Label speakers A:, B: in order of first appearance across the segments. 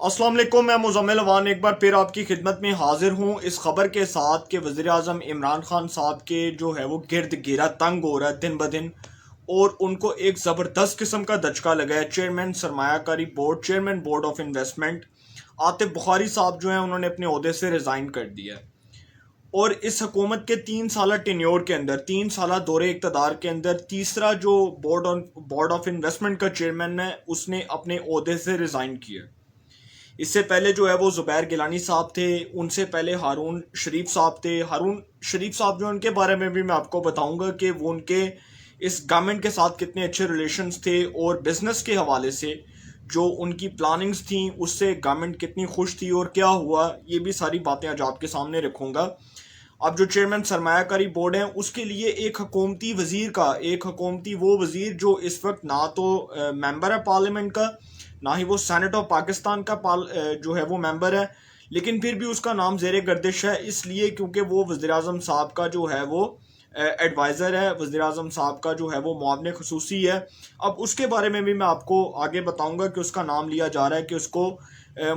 A: अस्सलाम वालेकुम, मैं मुज़म्मिल अवान एक बार फिर आपकी खिदमत में हाजिर हूँ इस खबर के साथ कि वज़ीर आज़म इमरान खान साहब के जो है वो गिरद गिरा तंग हो रहा है दिन ब दिन। और उनको एक ज़बरदस्त किस्म का दचका लगा है। चेयरमैन सरमायाकारी board, chairman board of investment Atif Bukhari साहब जो हैं उन्होंने अपने ओहदे से रिज़ाइन कर दिया है। और इस हुकूमत के 3 साल टेन्योर के अंदर, 3 साल दौरे इक़्तिदार के अंदर, तीसरा जो बोर्ड ऑफ इन्वेस्टमेंट का चेयरमैन है उसने अपने ओहदे से रिज़ाइन किया। इससे पहले जो है वो ज़ुबैर गिलानी साहब थे, उनसे पहले हारून शरीफ साहब थे। हारून शरीफ साहब जो, उनके बारे में भी मैं आपको बताऊंगा कि वो उनके इस गवर्नमेंट के साथ कितने अच्छे रिलेशंस थे और बिजनेस के हवाले से जो उनकी प्लानिंग्स थी उससे गवर्नमेंट कितनी खुश थी और क्या हुआ, ये भी सारी बातें आज आपके सामने रखूंगा। अब जो चेयरमैन सरमायाकारी बोर्ड है उसके लिए एक हुकूमती वजीर का, एक हुकूमती वो वजीर जो इस वक्त ना तो मेंबर है पार्लियामेंट का, ना ही वो सेनेट ऑफ पाकिस्तान का जो है वो मेंबर है, लेकिन फिर भी उसका नाम ज़ेरे गर्दिश है इसलिए क्योंकि वो वज़ीर आज़म साहब का जो है वो एडवाइज़र है, वज़ीर आज़म साहब का जो है वो मुआविन ख़ुसूसी है। अब उसके बारे में भी मैं आपको आगे बताऊंगा कि उसका नाम लिया जा रहा है कि उसको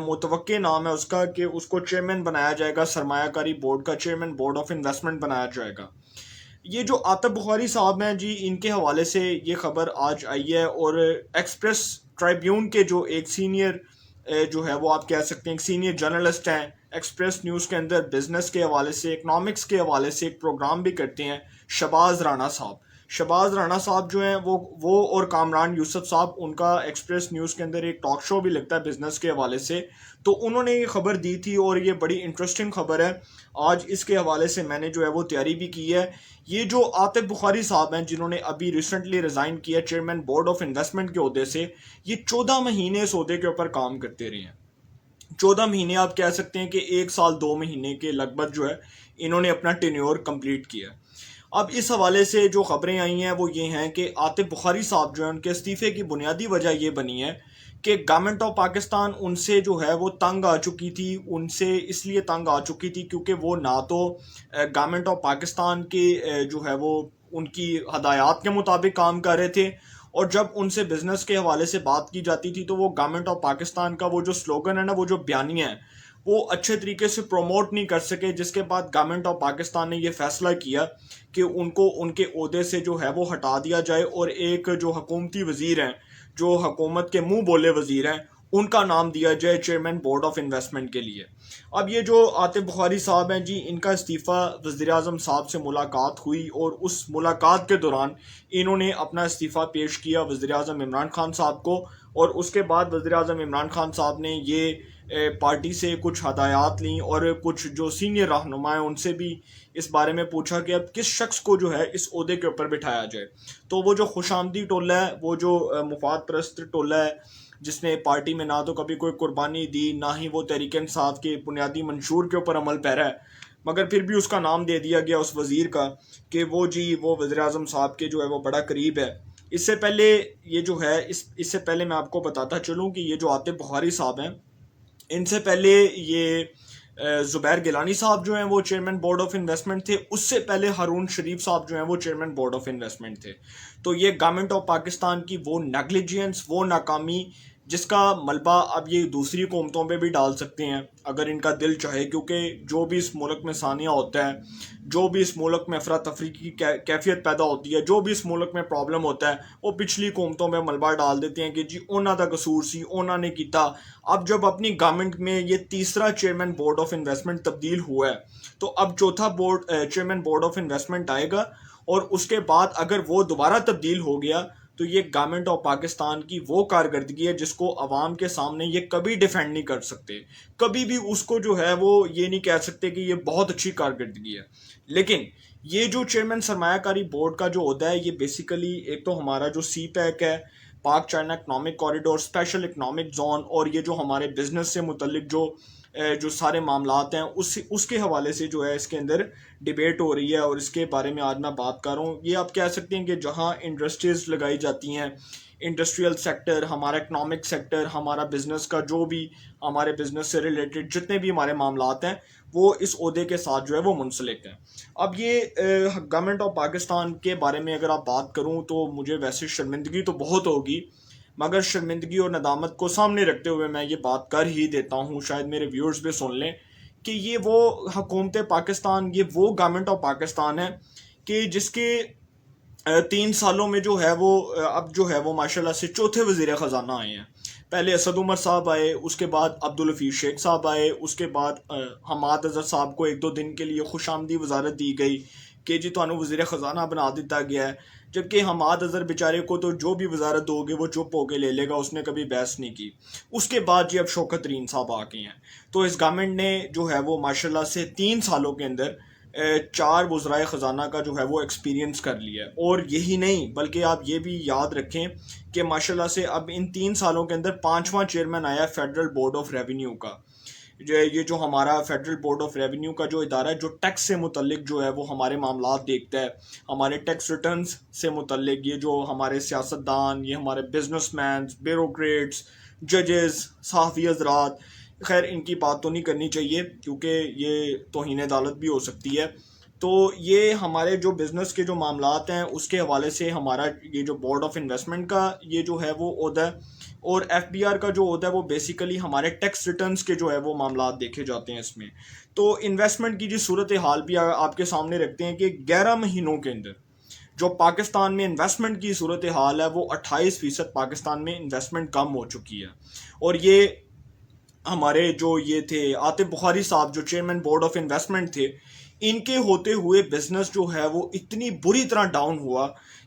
A: मुतवक्के नाम है उसका कि उसको चेयरमैन बनाया जाएगा, सरमायाकारी बोर्ड का चेयरमैन बोर्ड ऑफ इन्वेस्टमेंट बनाया जाएगा। ये जो आतिफ बुखारी साहब हैं जी, इनके हवाले से ये खबर आज आई है और एक्सप्रेस ट्राइब्यून के जो एक सीनियर जो है वो आप कह सकते हैं एक सीनियर जर्नलिस्ट हैं, एक्सप्रेस न्यूज़ के अंदर बिजनेस के हवाले से, इकनॉमिक्स के हवाले से एक प्रोग्राम भी करते हैं, शबाज राणा साहब। शबाज राणा साहब जो हैं वो और कामरान यूसुफ साहब, उनका एक्सप्रेस न्यूज़ के अंदर एक टॉक शो भी लगता है बिजनेस के हवाले से। तो उन्होंने ये खबर दी थी और ये बड़ी इंटरेस्टिंग खबर है। आज इसके हवाले से मैंने जो है वो तैयारी भी की है। ये जो आतिफ बुखारी साहब हैं जिन्होंने अभी रिसेंटली रिज़ाइन किया चेयरमैन बोर्ड ऑफ इन्वेस्टमेंट के ओहदे से, ये 14 महीने इस ओहदे के ऊपर काम करते रहे हैं। 14 महीने आप कह सकते हैं कि 1 साल 2 महीने के लगभग जो है इन्होंने अपना टेन्योर कंप्लीट किया। अब इस हवाले से जो खबरें आई हैं वो ये हैं कि आतिफ बुखारी साहब जो है उनके इस्तीफ़े की बुनियादी वजह ये बनी है कि गवर्नमेंट ऑफ पाकिस्तान उनसे जो है वो तंग आ चुकी थी। उनसे इसलिए तंग आ चुकी थी क्योंकि वो ना तो गवर्नमेंट ऑफ पाकिस्तान के जो है वो उनकी हदायत के मुताबिक काम कर रहे थे, और जब उनसे बिजनेस के हवाले से बात की जाती थी तो वो गवर्नमेंट ऑफ पाकिस्तान का वो जो स्लोगन है ना, वो जो बयानिया है, वो अच्छे तरीके से प्रमोट नहीं कर सके। जिसके बाद गवर्नमेंट ऑफ पाकिस्तान ने ये फैसला किया कि उनको उनके ओहदे से जो है वो हटा दिया जाए और एक जो हुकूमती वजीर हैं, जो हुकूमत के मुंह बोले वजीर हैं, उनका नाम दिया जाए चेयरमैन बोर्ड ऑफ इन्वेस्टमेंट के लिए। अब ये जो आतिफ बुखारी साहब हैं जी, इनका इस्तीफ़ा वज़ीर आज़म साहब से मुलाकात हुई और उस मुलाकात के दौरान इन्होंने अपना इस्तीफ़ा पेश किया वज़ीर आज़म इमरान खान साहब को। और उसके बाद वज़ीर आज़म इमरान खान साहब ने ये पार्टी से कुछ हदायत ली और कुछ जो सीनियर रहनुमा हैं उनसे भी इस बारे में पूछा कि अब किस शख्स को जो है इस ओहदे के ऊपर बिठाया जाए। तो वो जो खुशामदी टोला है, वो जो मुफाद परस्त टोला है, जिसने पार्टी में ना तो कभी कोई कुर्बानी दी, ना ही वो तहरीक इंसाफ के बुनियादी मंशूर के ऊपर अमल पैरा है, मगर फिर भी उसका नाम दे दिया गया उस वज़ीर का कि वो जी वो वज़ीर आज़म साहब के जो है वो बड़ा करीब है। इससे पहले ये जो है इससे पहले मैं आपको बताता चलूँ कि ये जो आतिफ बुखारी साहब हैं, इनसे पहले ये ज़ुबैर गिलानी साहब जो हैं वो चेयरमैन बोर्ड ऑफ इन्वेस्टमेंट थे। उससे पहले हारून शरीफ साहब जो हैं वो चेयरमैन बोर्ड ऑफ इन्वेस्टमेंट थे। तो ये गवर्नमेंट ऑफ पाकिस्तान की वो नेग्लिजेंस, वो नाकामी जिसका मलबा अब ये दूसरी हुकूमतों पे भी डाल सकते हैं अगर इनका दिल चाहे, क्योंकि जो भी इस मुल्क में सानिया होता है, जो भी इस मुल्क में अफरा तफरी की कैफियत पैदा होती है, जो भी इस मुल्क में प्रॉब्लम होता है, वो पिछली हुकूमतों में मलबा डाल देते हैं कि जी उन्हों का कसूर सी, उन्होंने किया। अब जब अपनी गवर्नमेंट में ये तीसरा चेयरमैन बोर्ड ऑफ इन्वेस्टमेंट तब्दील हुआ है तो अब चौथा चेयरमैन बोर्ड ऑफ इन्वेस्टमेंट आएगा, और उसके बाद अगर वो दोबारा तब्दील हो गया तो ये गवर्नमेंट ऑफ पाकिस्तान की वो कारकर्दगी है जिसको अवाम के सामने ये कभी डिफेंड नहीं कर सकते। कभी भी उसको जो है वो ये नहीं कह सकते कि ये बहुत अच्छी कारकर्दगी है। लेकिन ये जो चेयरमैन सरमायाकारी बोर्ड का जो होता है, ये बेसिकली एक तो हमारा जो सी पैक है, पाक China economic corridor, special economic zone, और ये जो हमारे बिजनेस से मुतल्लिक जो सारे मामलात हैं उसके हवाले से जो है इसके अंदर डिबेट हो रही है और इसके बारे में आज मैं बात कर रहा हूँ। ये आप कह सकते हैं कि जहाँ इंडस्ट्रीज लगाई जाती हैं, इंडस्ट्रियल सेक्टर, हमारा इकनॉमिक सेक्टर, हमारा बिजनेस का जो भी हमारे बिजनेस से रिलेटेड जितने भी हमारे मामलात हैं वो इस ओहदे के साथ जो है वो मुंसलिक हैं। अब ये गवर्नमेंट ऑफ पाकिस्तान के बारे में अगर आप बात करूँ तो मुझे वैसे शर्मिंदगी तो बहुत होगी, मगर शर्मिंदगी और नदामत को सामने रखते हुए मैं ये बात कर ही देता हूँ, शायद मेरे व्यूअर्स भी सुन लें, कि ये वो हुकूमत पाकिस्तान, ये वो गवर्नमेंट ऑफ पाकिस्तान है कि जिसके 3 सालों में जो है वो अब जो है वो माशाल्लाह से चौथे वज़ीर ख़जाना आए हैं। पहले असद उमर साहब आए, उसके बाद अब्दुल हफीज़ शेख साहब आए, उसके बाद हमाद अजहर साहब को 1-2 दिन के लिए खुशामदी वजारत दी गई कि जी तुहानू वज़ीर ख़जाना बना दिता गया है। जबकि हमाद अजहर बेचारे को तो जो भी वजारत दोगे वो चुप होके ले लेगा, उसने कभी बहस नहीं की। उसके बाद जी अब शौकत तरीन साहब आ गए हैं, तो इस गवर्नमेंट ने जो है वो माशाल्लाह से 3 सालों के अंदर 4 वज़राए ख़जाना का जो है वो एक्सपीरियंस कर लिया है। और यही नहीं, बल्कि आप ये भी याद रखें कि माशाल्लाह से अब इन 3 सालों के अंदर 5वां चेयरमैन आया फेडरल बोर्ड ऑफ रेवेन्यू का। ये जो हमारा फेडरल बोर्ड ऑफ रेवेन्यू का जो इदारा है, जो टैक्स से मुतल्लिक जो है वो हमारे मामलात देखता है, हमारे टैक्स रिटर्न्स से मुतल्लिक, ये जो हमारे सियासतदान, ये हमारे बिजनेसमैन, ब्यूरोक्रेट्स, जजेस, सहाफ़ी हज़रात, खैर इनकी बात तो नहीं करनी चाहिए क्योंकि ये तौहीन अदालत भी हो सकती है। तो ये हमारे जो बिज़नेस के जो मामलात हैं उसके हवाले से हमारा ये जो बोर्ड ऑफ इन्वेस्टमेंट का ये जो है वो ओहदा है, और एफबीआर का जो ओहदा है वो बेसिकली हमारे टैक्स रिटर्न्स के जो है वो मामलात देखे जाते हैं इसमें। तो इन्वेस्टमेंट की जो सूरत हाल भी आपके सामने रखते हैं कि 11 महीनों के अंदर जो पाकिस्तान में इन्वेस्टमेंट की सूरत हाल है वो 28% पाकिस्तान में इन्वेस्टमेंट कम हो चुकी है। और ये हमारे जो ये थे आतिफ बुखारी साहब जो चेयरमैन बोर्ड ऑफ इन्वेस्टमेंट थे, इनके होते हुए बिजनेस जो है वो इतनी बुरी तरह डाउन हुआ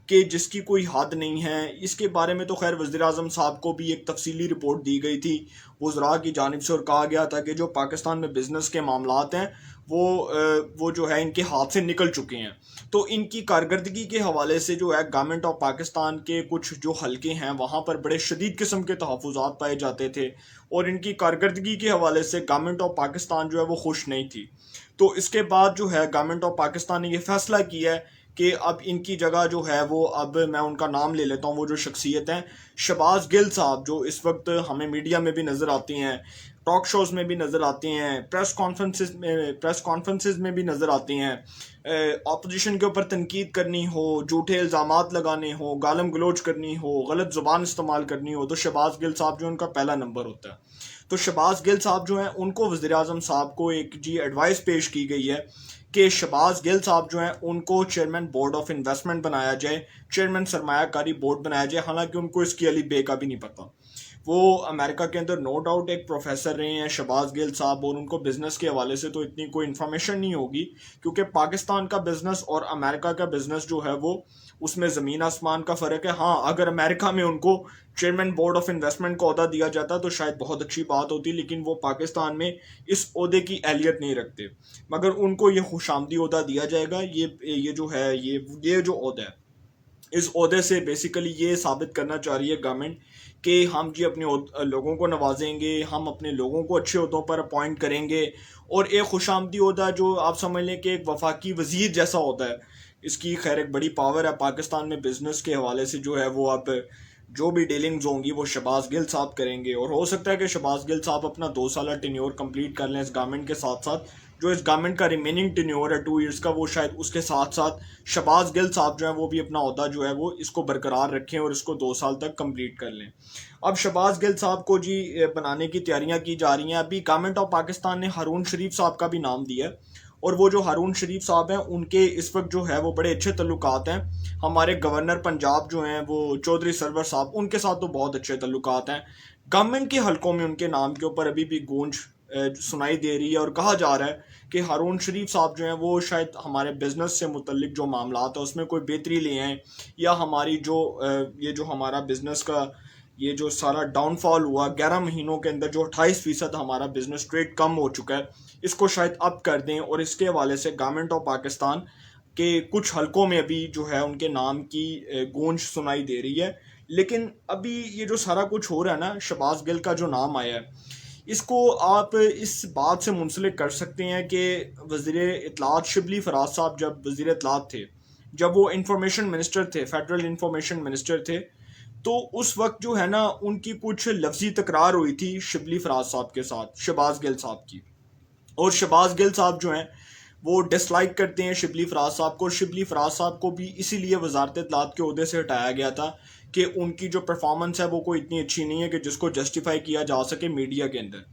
A: कि जिसकी कोई हद नहीं है। इसके बारे में तो खैर वज़ीर आज़म साहब को भी एक तफसीली रिपोर्ट दी गई थी वज़रा की जानिब से, और कहा गया था कि जो पाकिस्तान में बिज़नेस के मामलात हैं वो जो है इनके हाथ से निकल चुके हैं। तो इनकी कारकर्दगी के हवाले से जो है गवर्नमेंट ऑफ पाकिस्तान के कुछ जो हलके हैं वहाँ पर बड़े शदीद किस्म के तहफ़्फ़ुज़ात पाए जाते थे, और इनकी कारकर्दगी के हवाले से गवर्नमेंट ऑफ पाकिस्तान जो है वो खुश नहीं थी। तो इसके बाद जो है गवर्नमेंट ऑफ पाकिस्तान ने ये फैसला किया है कि अब इनकी जगह जो है वो, अब मैं उनका नाम ले लेता हूँ, वो जो शख्सियत हैं शहबाज गिल साहब, जो इस वक्त हमें मीडिया में भी नज़र आती हैं, टॉक शोज़ में भी नज़र आती हैं, प्रेस कॉन्फ्रेंसेस में भी नज़र आती हैं, अपोजिशन के ऊपर तनकीद करनी हो, झूठे इल्ज़ामात लगाने हो, गालम गलोच करनी हो, गलत ज़ुबान इस्तेमाल करनी हो, तो शहबाज गिल साहब जो उनका पहला नंबर होता है। तो शहबाज गिल साहब जो हैं उनको वज़ीर आज़म साहब को एक जी एडवाइस पेश की गई है कि शहबाज गिल साहब जो हैं उनको चेयरमैन बोर्ड ऑफ इन्वेस्टमेंट बनाया जाए, चेयरमैन सरमायाकारी बोर्ड बनाया जाए। हालांकि उनको इसकी अली बे का भी नहीं पता। वो अमेरिका के अंदर नो डाउट एक प्रोफेसर रहे हैं शहबाज गिल साहब, और उनको बिज़नेस के हवाले से तो इतनी कोई इन्फॉर्मेशन नहीं होगी क्योंकि पाकिस्तान का बिज़नेस और अमेरिका का बिज़नेस जो है वो उसमें ज़मीन आसमान का फ़र्क है। हाँ, अगर अमेरिका में उनको चेयरमैन बोर्ड ऑफ इन्वेस्टमेंट का ओहदा दिया जाता तो शायद बहुत अच्छी बात होती, लेकिन वो पाकिस्तान में इस ओहदे की अहलियत नहीं रखते, मगर उनको ये खुशामदी ओहदा दिया जाएगा। ये जो है ये जो ओहदा है, इस ओहदे से बेसिकली ये साबित करना चाह रही है गवर्नमेंट कि हम जी अपने लोगों को नवाजेंगे, हम अपने लोगों को अच्छे ओहदों पर अपॉइंट करेंगे। और एक खुशामदी ओहदा जो आप समझ लें कि एक वफाकी वजीर जैसा होता है, इसकी खैर एक बड़ी पावर है पाकिस्तान में बिजनेस के हवाले से। जो है वो अब जो भी डीलिंग्स होंगी वो शहबाज गिल साहब करेंगे, और हो सकता है कि शहबाज गिल साहब अपना 2 साल टेन्योर कंप्लीट कर लें इस गवर्नमेंट के साथ साथ। जो इस गवर्नमेंट का रिमेनिंग टेन्योर है 2 इयर्स का, वो शायद उसके साथ साथ शहबाज गिल साहब जो है वो भी अपना ओहदा जो है वो इसको बरकरार रखें और इसको 2 साल तक कंप्लीट कर लें। अब शहबाज गिल साहब को जी बनाने की तैयारियां की जा रही हैं। अभी गवर्नमेंट ऑफ पाकिस्तान ने हारून शरीफ साहब का भी नाम दिया है, और वो जो हारून शरीफ साहब हैं उनके इस वक्त जो है वो बड़े अच्छे तल्लुकात हैं। हमारे गवर्नर पंजाब जो हैं वो चौधरी सरवर साहब, उनके साथ तो बहुत अच्छे तल्लुकात हैं। गवर्नमेंट के हलकों में उनके नाम के ऊपर अभी भी गूंज सुनाई दे रही है, और कहा जा रहा है कि हारून शरीफ साहब जो हैं वो शायद हमारे बिजनेस से मुतल्लिक जो मामलात है उसमें कोई बेहतरी ले आएँ, या हमारी जो ये जो हमारा बिजनेस का ये जो सारा डाउनफॉल हुआ 11 महीनों के अंदर, जो 28% हमारा बिजनेस रेट कम हो चुका है, इसको शायद अप कर दें। और इसके हवाले से गवर्नमेंट ऑफ पाकिस्तान के कुछ हलकों में अभी जो है उनके नाम की गूंज सुनाई दे रही है। लेकिन अभी ये जो सारा कुछ हो रहा है ना, शहबाज गिल का जो नाम आया है, इसको आप इस बात से मुंसलिक कर सकते हैं कि वज़ीर इत्तलात शिबली फराज साहब जब वज़ीर इत्तलात थे, जब वो इंफॉर्मेशन मिनिस्टर थे, फेडरल इंफॉर्मेशन मिनिस्टर थे, तो उस वक्त जो है ना उनकी कुछ लफ्जी तकरार हुई थी शिबली फराज साहब के साथ, शहबाज गिल साहब की। और शहबाज गिल साहब जो हैं वो डिसलाइक करते हैं शिबली फराज साहब को, और शिबली फराज साहब को भी इसीलिए वजारत इत्तलात के ओहदे से हटाया गया था कि उनकी जो परफॉर्मेंस है वो कोई इतनी अच्छी नहीं है कि जिसको जस्टिफाई किया जा सके मीडिया के अंदर।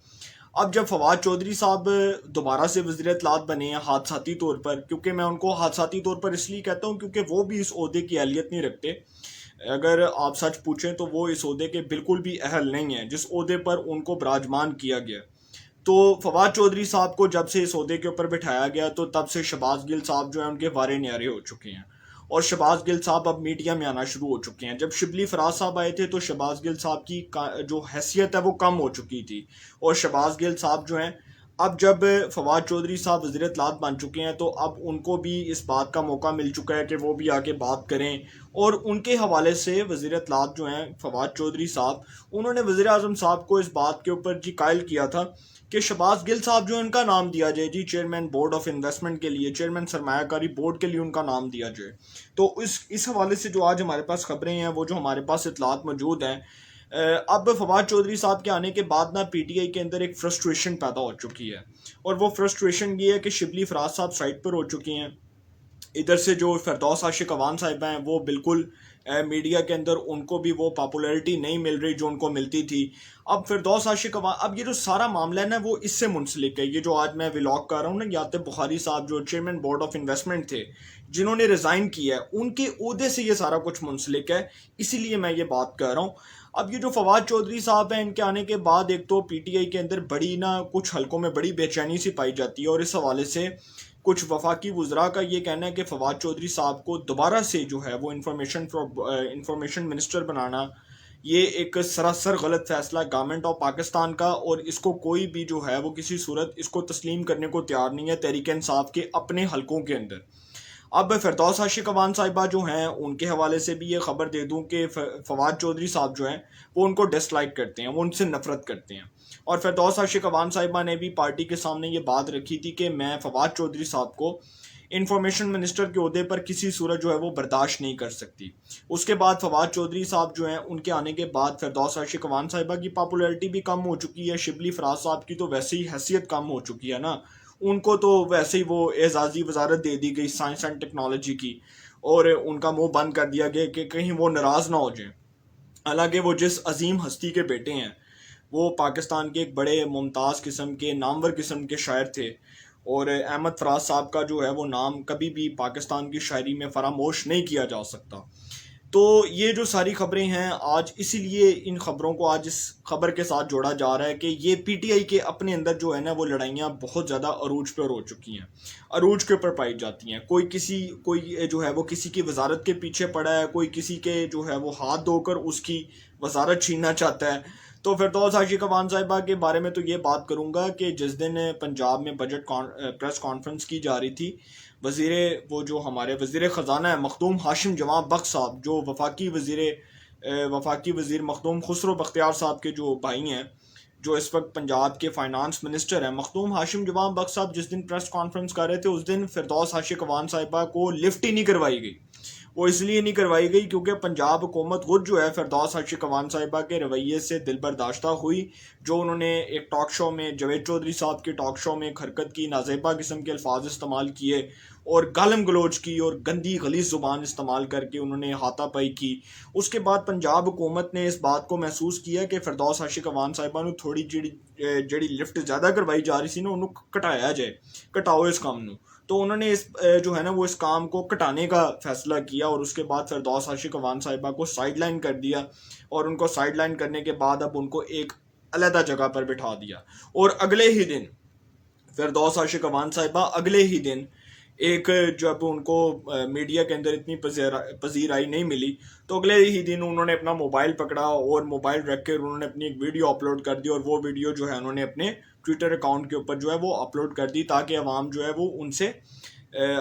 A: अब जब फवाद चौधरी साहब दोबारा से वज़ीर इत्तलात बने हैं हादसाती तौर पर, क्योंकि मैं उनको हादसाती तौर पर इसलिए कहता हूँ क्योंकि वो भी इस ओहदे की अहलियत नहीं रखते। अगर आप सच पूछें तो वो इस ओहदे के बिल्कुल भी अहल नहीं है जिस ओहदे पर उनको विराजमान किया गया। तो फवाद चौधरी साहब को जब से इस ओहदे के ऊपर बिठाया गया तो तब से शहबाज गिल साहब जो है उनके वारे न्यारे हो चुके हैं, और शहबाज गिल साहब अब मीडिया में आना शुरू हो चुके हैं। जब शिबली फराज साहब आए थे तो शहबाज गिल साहब की जो हैसियत है वो कम हो चुकी थी, और शहबाज गिल साहब जो हैं अब जब फवाद चौधरी साहब वज़ीर इत्तलात बन चुके हैं तो अब उनको भी इस बात का मौका मिल चुका है कि वो भी आके बात करें। और उनके हवाले से वज़ीर इत्तलात जो हैं फवाद चौधरी साहब, उन्होंने वज़ीर आज़म साहब को इस बात के ऊपर जी कायल किया था कि शहबाज गिल साहब जो उनका नाम दिया जाए जी चेयरमैन बोर्ड ऑफ इन्वेस्टमेंट के लिए, चेयरमैन सरमायाकारी बोर्ड के लिए उनका नाम दिया जाए। तो इस हवाले से जो आज हमारे पास खबरें हैं, वो जो हमारे पास इत्तलात मौजूद हैं, अब फवाद चौधरी साहब के आने के बाद ना पीटीआई के अंदर एक फ्रस्ट्रेशन पैदा हो चुकी है, और वो फ्रस्ट्रेशन ये है कि शिबली फराज साहब साइड पर हो चुकी हैं। इधर से जो फिरदौस आशिक अवान साहिबा हैं वो बिल्कुल मीडिया के अंदर उनको भी वो पॉपुलैरिटी नहीं मिल रही जो उनको मिलती थी। अब फिरदौस आशिक अवान, अब ये जो सारा मामला है ना वो इससे मुंसलिक है। ये जो आज मैं व्लॉग कर रहा हूँ ना, याते बुखारी साहब जो चेयरमैन बोर्ड ऑफ इन्वेस्टमेंट थे जिन्होंने रिज़ाइन किया है, उनके ओहदे से ये सारा कुछ मुंसलिक है, इसीलिए मैं ये बात कर रहा हूँ। अब ये जो फवाद चौधरी साहब हैं, इनके आने के बाद एक तो पीटीआई के अंदर बड़ी ना कुछ हलकों में बड़ी बेचैनी सी पाई जाती है, और इस हवाले से कुछ वफाकी वुज़रा का ये कहना है कि फवाद चौधरी साहब को दोबारा से जो है वो इंफॉर्मेशन मिनिस्टर बनाना ये एक सरासर गलत फैसला है गवर्नमेंट ऑफ पाकिस्तान का, और इसको कोई भी जो है वो किसी सूरत इसको तस्लीम करने को तैयार नहीं है तहरीक इंसाफ के अपने हलकों के अंदर। अब फिरदौस आशिक अवान साहिबा जो हैं उनके हवाले से भी ये खबर दे दूं कि फवाद चौधरी साहब जो हैं वो उनको डिसलाइक करते हैं, वो उनसे नफरत करते हैं। और फिरदौस आशिक अवान साहिबा ने भी पार्टी के सामने ये बात रखी थी कि मैं फवाद चौधरी साहब को इंफॉर्मेशन मिनिस्टर के ओहदे पर किसी सूरत जो है वो बर्दाश्त नहीं कर सकती। उसके बाद फवाद चौधरी साहब जो हैं उनके आने के बाद फिरदौस आशिक अवान साहिबा की पॉपुलैरिटी भी कम हो चुकी है। शिबली फराज साहब की तो वैसे ही हैसियत कम हो चुकी है ना, उनको तो वैसे ही वो एजाज़ी वजारत दे दी गई साइंस एंड टेक्नोलॉजी की, और उनका मुंह बंद कर दिया गया कि कहीं वो नाराज़ ना हो जाए। हालांकि वो जिस अजीम हस्ती के बेटे हैं, वो पाकिस्तान के एक बड़े मुमताज़ किस्म के नामवर किस्म के शायर थे, और अहमद फराज साहब का जो है वो नाम कभी भी पाकिस्तान की शायरी में फरामोश नहीं किया जा सकता। तो ये जो सारी खबरें हैं आज, इसीलिए इन खबरों को आज इस खबर के साथ जोड़ा जा रहा है कि ये पीटीआई के अपने अंदर जो है ना वो लड़ाइयाँ बहुत ज़्यादा अरूज पर हो चुकी हैं, अरूज के ऊपर पाई जाती हैं। कोई जो है वो किसी की वजारत के पीछे पड़ा है, कोई किसी के जो है वो हाथ धोकर उसकी वजारत छीनना चाहता है। तो फिरदौस आशिक अवान साहिबा के बारे में तो ये बात करूँगा कि जिस दिन पंजाब में प्रेस कॉन्फ्रेंस की जा रही थी, वो जो हमारे वज़ीर ख़जाना है मखदूम हाशिम जवाब बख्श साहब, जो वफाकी वज़ीर मखदूम खुसरो बख्तियार साहब के जो भाई हैं, जो इस वक्त पंजाब के फाइनेंस मिनिस्टर हैं, मखदूम हाशिम जवाब बख्श साहब जिस दिन प्रेस कॉन्फ्रेंस कर रहे थे उस दिन फिरदौस आशिक अवान साहिबा को लिफ्ट ही नहीं करवाई गई। वो इसलिए नहीं करवाई गई क्योंकि पंजाब हुकूमत खुद जो है फिरदौस आशिक अवान साहिबा के रवैये से दिल बर्दाश्ता हुई। जो उन्होंने एक टॉक शो में, जावेद चौधरी साहब के टॉक शो में हरकत की, नाजेबा किस्म के अल्फाज इस्तेमाल किए और गालम गलोच की और गंदी गलीज़ ज़ुबान इस्तेमाल करके उन्होंने हाथापाई की। उसके बाद पंजाब हुकूमत ने इस बात को महसूस किया कि फिरदौस आशिक अवान साहिबा नूं थोड़ी जी लिफ्ट ज़्यादा करवाई जा रही सी ना, उन्होंने घटाया जाए, घटाओ इस काम नूं। तो उन्होंने इस जो है ना वो इस काम को घटाने का फैसला किया, और उसके बाद फिरदौस आशिक अवान साहिबा को साइडलाइन कर दिया, और उनको साइडलाइन करने के बाद अब उनको एक अलग जगह पर बिठा दिया। और अगले ही दिन फिरदौस आशिक अवान साहिबा अगले ही दिन एक, जब उनको मीडिया के अंदर इतनी पजीराई नहीं मिली, तो अगले ही दिन उन्होंने अपना मोबाइल पकड़ा और मोबाइल रख कर उन्होंने अपनी एक वीडियो अपलोड कर दी, और वो वीडियो जो है उन्होंने अपने ट्विटर अकाउंट के ऊपर जो है वो अपलोड कर दी ताकि अवाम जो है वो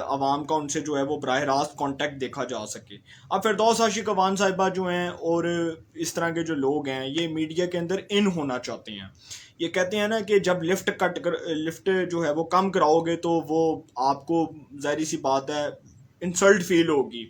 A: अवाम का उनसे जो है वो बराह रास्त कॉन्टेक्ट देखा जा सके। अब फिरदौस आशिक अवान साहिबा जो हैं और इस तरह के जो लोग हैं ये मीडिया के अंदर इन होना चाहते हैं। ये कहते हैं ना कि जब लिफ्ट जो है वो कम कराओगे तो वो आपको ज़ाहिर सी बात है इंसल्ट फील होगी।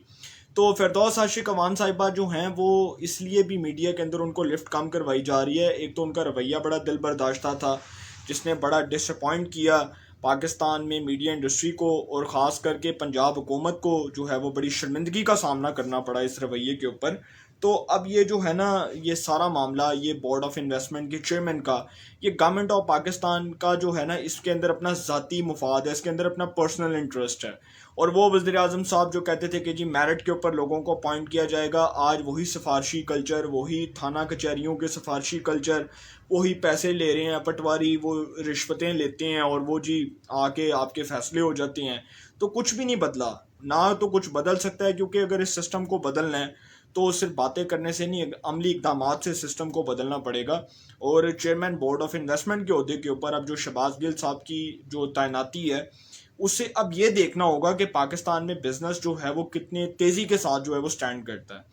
A: तो फिरदौस आशिक अवान साहिबा जो हैं वो इसलिए भी मीडिया के अंदर उनको लिफ्ट कम करवाई जा रही है। एक तो उनका रवैया बड़ा दिल बर्दाश्ता था जिसने बड़ा डिसअपॉइंट किया पाकिस्तान में मीडिया इंडस्ट्री को, और ख़ास करके पंजाब हुकूमत को जो है वो बड़ी शर्मिंदगी का सामना करना पड़ा इस रवैये के ऊपर। तो अब ये जो है ना, ये सारा मामला ये बोर्ड ऑफ इन्वेस्टमेंट के चेयरमैन का, ये गवर्नमेंट ऑफ पाकिस्तान का जो है ना, इसके अंदर अपना ज़ाती मुफाद है, इसके अंदर अपना पर्सनल इंटरेस्ट है। और वो वज़ीर आज़म साहब जो कहते थे कि जी मेरिट के ऊपर लोगों को अपॉइंट किया जाएगा, आज वही सिफारशी कल्चर, वही थाना कचहरियों के सिफारशी कल्चर, वही पैसे ले रहे हैं पटवारी, वो रिश्वतें लेते हैं और वो जी आके आपके फैसले हो जाते हैं। तो कुछ भी नहीं बदला, ना तो कुछ बदल सकता है, क्योंकि अगर इस सिस्टम को बदलना है तो सिर्फ बातें करने से नहीं, अमली इकदाम से सिस्टम को बदलना पड़ेगा। और चेयरमैन बोर्ड ऑफ इन्वेस्टमेंट के ओहदे के ऊपर अब जो शहबाज गिल साहब की जो तैनाती है, उससे अब ये देखना होगा कि पाकिस्तान में बिजनेस जो है वो कितने तेज़ी के साथ जो है वो स्टैंड करता है।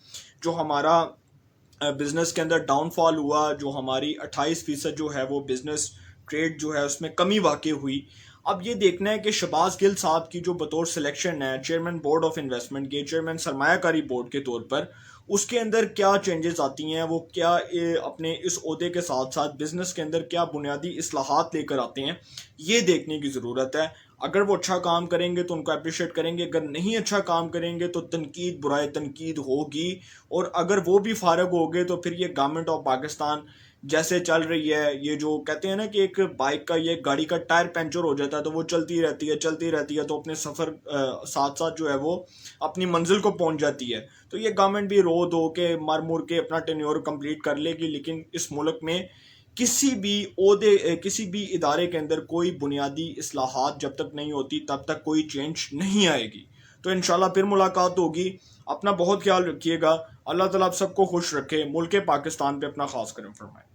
A: जो हमारा बिजनेस के अंदर डाउनफॉल हुआ, जो हमारी 28% जो है वो बिजनेस ट्रेड जो है उसमें कमी वाक़ई हुई, अब ये देखना है कि शहबाज गिल साहब की जो बतौर सिलेक्शन है चेयरमैन बोर्ड ऑफ इन्वेस्टमेंट के, चेयरमैन सरमायाकारी बोर्ड के तौर पर, उसके अंदर क्या चेंजेस आती हैं, वो क्या अपने इस ओहदे के साथ साथ बिजनेस के अंदर क्या बुनियादी इस्लाहात लेकर आते हैं, ये देखने की ज़रूरत है। अगर वो अच्छा काम करेंगे तो उनको अप्रिशिएट करेंगे, अगर नहीं अच्छा काम करेंगे तो तनकीद बुराए तनकीद होगी। और अगर वो भी फारग हो गए तो फिर ये गवर्नमेंट ऑफ पाकिस्तान जैसे चल रही है, ये जो कहते हैं ना कि एक बाइक का, ये गाड़ी का टायर पंचर हो जाता है तो वो चलती रहती है चलती रहती है, तो अपने सफ़र साथ साथ जो है वो अपनी मंजिल को पहुंच जाती है। तो ये गवर्नमेंट भी रो दो के मर मुर के अपना टेन्योर कंप्लीट कर लेगी, लेकिन इस मुल्क में किसी भी ओहदे, किसी भी इदारे के अंदर कोई बुनियादी इस्लाहात जब तक नहीं होती तब तक कोई चेंज नहीं आएगी। तो इंशाल्लाह फिर मुलाकात होगी। अपना बहुत ख्याल रखिएगा। अल्लाह ताला आप सबको खुश रखे। मुल्क पाकिस्तान पे अपना खास करम फरमाए।